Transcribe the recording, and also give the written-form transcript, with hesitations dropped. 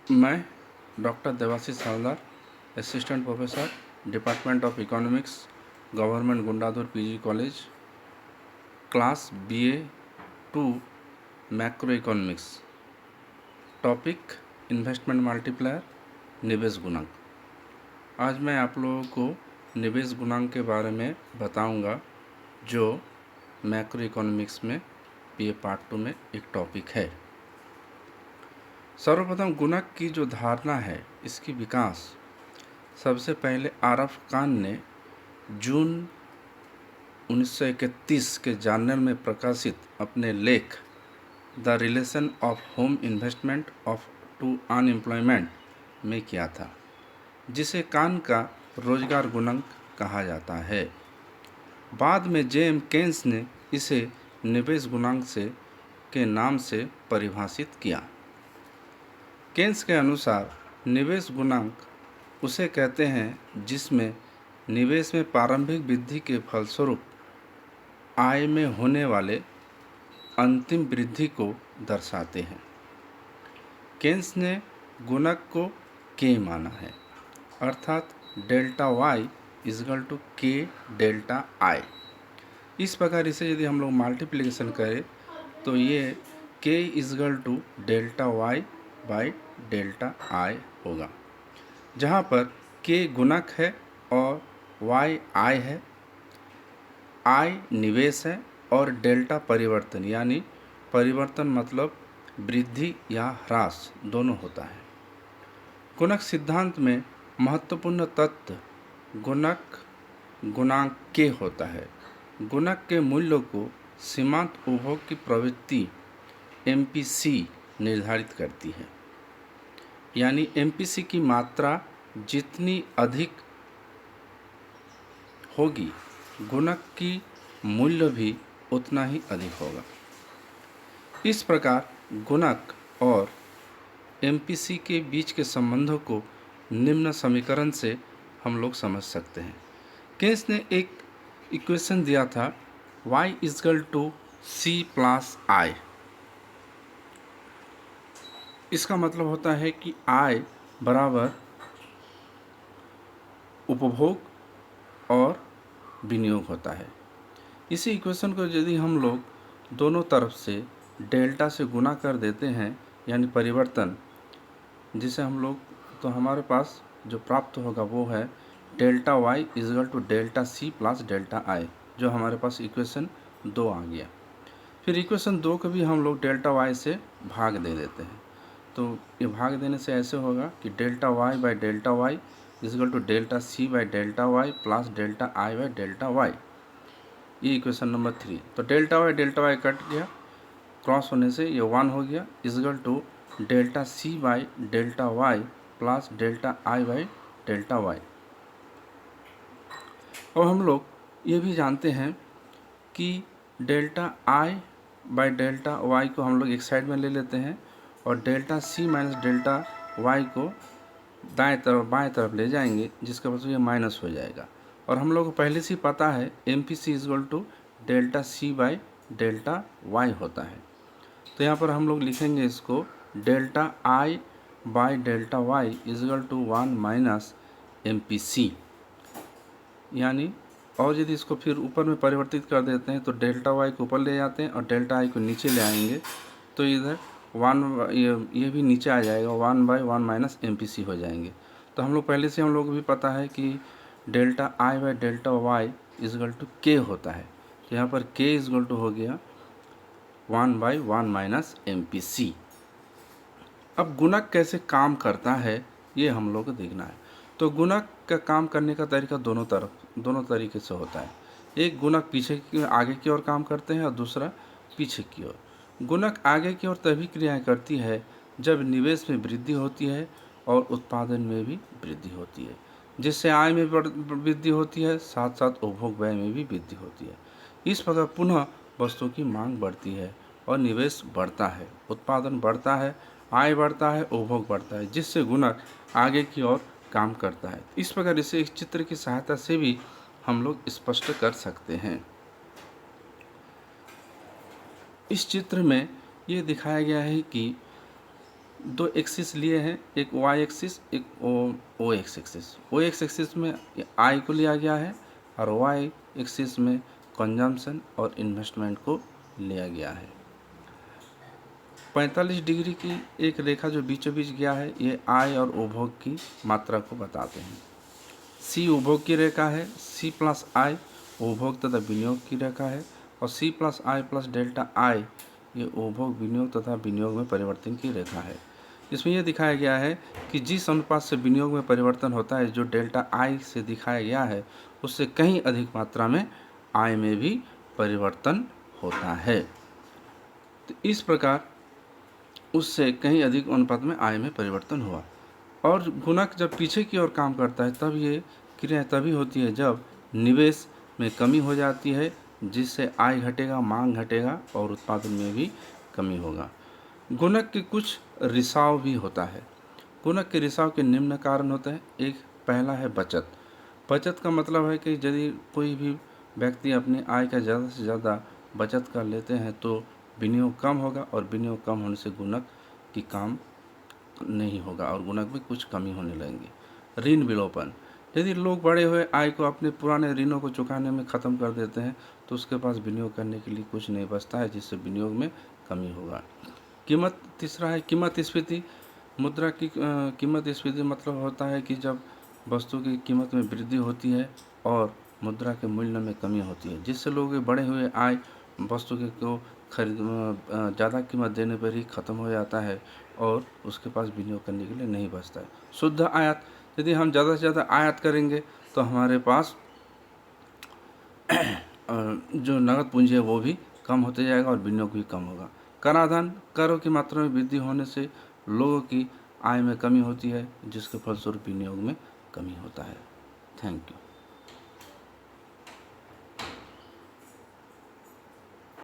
मैं doctor Devashish Havaldar, assistant professor, department of economics, government Gundadhur PG college, class BA 2 macro economics. Topic investment multiplier, निवेश गुणांक। आज मैं आप लोगों को निवेश गुणांक के बारे में बताऊंगा, जो मैक्रो इकोनॉमिक्स में BA पार्ट 2 में एक टॉपिक है। सर्वप्रथम गुणक की जो धारणा है, इसकी विकास सबसे पहले आरफ खान ने जून 1931 के जर्नल में प्रकाशित अपने लेख the relation of home investment of to unemployment में किया था, जिसे कान का रोजगार गुणांक कहा जाता है। बाद में J.M. केन्स ने इसे निवेश गुणांक के नाम से परिभाषित किया। केन्स के अनुसार निवेश गुणांक उसे कहते हैं जिसमें निवेश में प्रारंभिक वृद्धि के फलस्वरूप आय में होने वाले अंतिम वृद्धि को दर्शाते हैं। केन्स ने गुणक को K माना है, अर्थात delta Y equal to K delta I। इस प्रकार इसे यदि हम लोग मल्टीप्लिकेशन करें तो ये K equal to delta Y by delta I होगा, जहाँ पर K गुणक है और Y आय है, I निवेश है और डेल्टा परिवर्तन, यानी परिवर्तन मतलब वृद्धि या ह्रास दोनों होता है। गुणक सिद्धांत में महत्वपूर्ण तत्व गुणक गुणांक K होता है। गुणक के मूल्यों को सीमांत उपभोग की प्रवृत्ति MPC निर्धारित करती है, यानी MPC की मात्रा जितनी अधिक होगी, गुणक की मूल्य भी उतना ही अधिक होगा। इस प्रकार गुणक और MPC के बीच के संबंधों को निम्न समीकरण से हम लोग समझ सकते हैं। केन्स ने एक इक्वेशन दिया था Y equal to C plus I। इसका मतलब होता है कि आय बराबर उपभोग और विनियोग होता है। इसी इक्वेशन को यदि हम लोग दोनों तरफ से डेल्टा से गुना कर देते हैं, यानी परिवर्तन, जिसे हम लोग, तो हमारे पास जो प्राप्त होगा वो है delta Y equal to delta C plus delta I, जो हमारे पास इक्वेशन 2 आ गया। फिर इक्वेशन 2 को भी हम लोग डेल्टा Y से भाग दे देते हैं, तो ये भाग देने से ऐसे होगा कि delta Y by delta Y equal to delta C by delta Y plus delta I by delta Y। ये इक्वेशन नंबर 3। तो डेल्टा Y कट गया, क्रॉस होने से ये 1 हो गया, equal to delta C by delta Y plus delta I by delta Y। और हम लोग ये भी जानते हैं कि delta I by delta Y को हम लोग एक साइड में ले लेते हैं और delta C minus delta Y को दाएं तरफ बाएं तरफ ले जाएंगे, जिसका मतलब ये माइनस हो जाएगा। और हम लोग को पहले से ही पता है MPC equal to delta C by delta Y होता है। तो यहाँ पर हम लोग लिखेंगे इसको delta I by delta Y equal to 1 minus MPC, यानी, और यदि इसको फिर ऊपर में परिवर्तित कर देते हैं तो डेल्टा Y को ऊपर ले जाते हैं और डेल्टा I को नीचे ले आएंगे, तो इधर 1 ये भी नीचे आ जाएगा, 1 बाई 1 माइनस MPC हो जाएंगे। तो हम लोग पहले से हम लोग को भी पता है कि delta I by delta Y equal to K होता है, तो यहाँ पर K इजगल टू हो गया 1 बाई 1 माइनस MPC। अब गुणक कैसे काम करता है ये हम लोग को देखना है। तो गुणक का काम करने का तरीका दोनों तरीके से होता है। एक गुणक आगे की ओर काम करते हैं और दूसरा पीछे की ओर। गुणक आगे की ओर तभी क्रियाएं करती है जब निवेश में वृद्धि होती है और उत्पादन में भी वृद्धि होती है, जिससे आय में वृद्धि होती है, साथ साथ उपभोग व्यय में भी वृद्धि होती है। इस प्रकार पुनः वस्तुओं की मांग बढ़ती है और निवेश बढ़ता है, उत्पादन बढ़ता है, आय बढ़ता है, उपभोग बढ़ता है, जिससे गुणक आगे की ओर काम करता है। इस प्रकार इसे एक चित्र की सहायता से भी हम लोग स्पष्ट कर सकते हैं। इस चित्र में ये दिखाया गया है कि दो एक्सिस लिए हैं, एक वाई एक्सिस, एक ओ एक्स एक्सिस। ओ एक्स एक्सिस में आई को लिया गया है और वाई एक्सिस में कंजम्पशन और इन्वेस्टमेंट को लिया गया है। 45 डिग्री की एक रेखा जो बीचों बीच गया है, ये आय और उपभोग की मात्रा को बताते हैं। सी उपभोग की रेखा है, सी प्लस आई उपभोग तथा विनियोग की रेखा है, और C plus I plus delta I ये उपभोग, विनियोग तथा विनियोग में परिवर्तन की रेखा है। इसमें यह दिखाया गया है कि जिस अनुपात से विनियोग में परिवर्तन होता है, जो डेल्टा आई से दिखाया गया है, उससे कहीं अधिक मात्रा में आय में भी परिवर्तन होता है। तो इस प्रकार उससे कहीं अधिक अनुपात में आय में परिवर्तन हुआ। और गुणक जब पीछे की ओर काम करता है, तब ये क्रिया तभी होती है जब निवेश में कमी हो जाती है, जिससे आय घटेगा, मांग घटेगा और उत्पादन में भी कमी होगा। गुणक के कुछ रिसाव भी होता है। गुणक के रिसाव के निम्न कारण होते हैं। एक पहला है बचत। बचत का मतलब है कि यदि कोई भी व्यक्ति अपनी आय का ज़्यादा से ज़्यादा बचत कर लेते हैं तो विनियोग कम होगा, और विनियोग कम होने से गुणक की काम नहीं होगा और गुणक में कुछ कमी होने लगेंगी। ऋण विलोपन। यदि लोग बढ़े हुए आय को अपने पुराने ऋणों को चुकाने में ख़त्म कर देते हैं तो उसके पास विनियोग करने के लिए कुछ नहीं बचता है, जिससे विनियोग में कमी होगा। कीमत। तीसरा है कीमत स्फीति। मुद्रा की कीमत स्फीति मतलब होता है कि जब वस्तु की कीमत में वृद्धि होती है और मुद्रा के मूल्य में कमी होती है, जिससे लोग बढ़े हुए आय वस्तु के को खरीद ज़्यादा कीमत देने पर ही ख़त्म हो जाता है और उसके पास विनियोग करने के लिए नहीं बचता है। शुद्ध आयात। यदि हम ज़्यादा से ज़्यादा आयात करेंगे तो हमारे पास जो नगद पूंजी है वो भी कम होते जाएगा और विनियोग भी कम होगा। कराधान। करों की मात्रा में वृद्धि होने से लोगों की आय में कमी होती है, जिसके फलस्वरूप विनियोग में कमी होता है। Thank you.